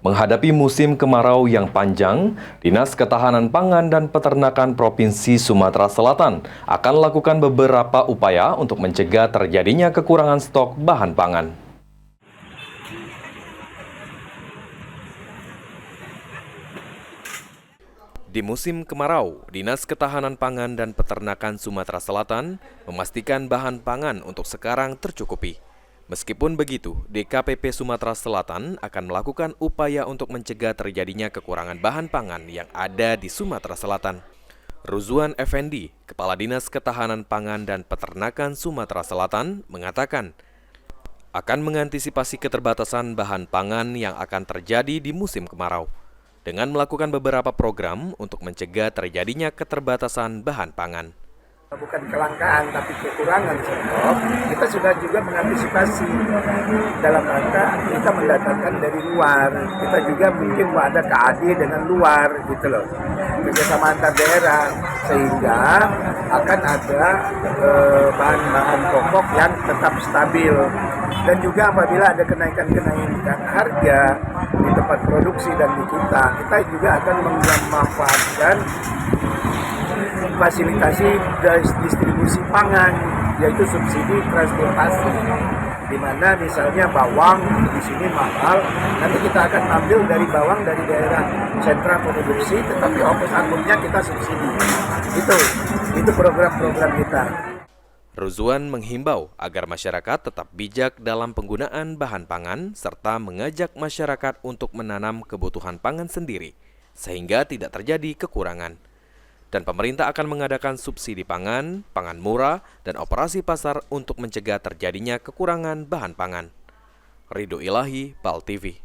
Menghadapi musim kemarau yang panjang, Dinas Ketahanan Pangan dan Peternakan Provinsi Sumatera Selatan akan melakukan beberapa upaya untuk mencegah terjadinya kekurangan stok bahan pangan. Di musim kemarau, Dinas Ketahanan Pangan dan Peternakan Sumatera Selatan memastikan bahan pangan untuk sekarang tercukupi. Meskipun begitu, DKPP Sumatera Selatan akan melakukan upaya untuk mencegah terjadinya kekurangan bahan pangan yang ada di Sumatera Selatan. Ruzwan Effendi, Kepala Dinas Ketahanan Pangan dan Peternakan Sumatera Selatan, mengatakan akan mengantisipasi keterbatasan bahan pangan yang akan terjadi di musim kemarau dengan melakukan beberapa program untuk mencegah terjadinya keterbatasan bahan pangan. Bukan kelangkaan tapi kekurangan stok, kita sudah juga mengantisipasi dalam rangka kita mendatangkan dari luar. Kita juga mungkin ada KAD dengan luar gitu loh, kerjasama antar daerah, sehingga akan ada bahan-bahan pokok yang tetap stabil. Dan juga apabila ada kenaikan harga di tempat produksi dan di kita juga akan memanfaatkan fasilitasi distribusi pangan, yaitu subsidi transportasi, di mana misalnya bawang di sini mahal, nanti kita akan ambil dari bawang dari daerah sentra produksi, tetapi ongkos angkutnya kita subsidi. Itu program-program kita. Ruzwan menghimbau agar masyarakat tetap bijak dalam penggunaan bahan pangan serta mengajak masyarakat untuk menanam kebutuhan pangan sendiri sehingga tidak terjadi kekurangan. Dan pemerintah akan mengadakan subsidi pangan, pangan murah, dan operasi pasar untuk mencegah terjadinya kekurangan bahan pangan. Ridho Ilahi, PAL TV.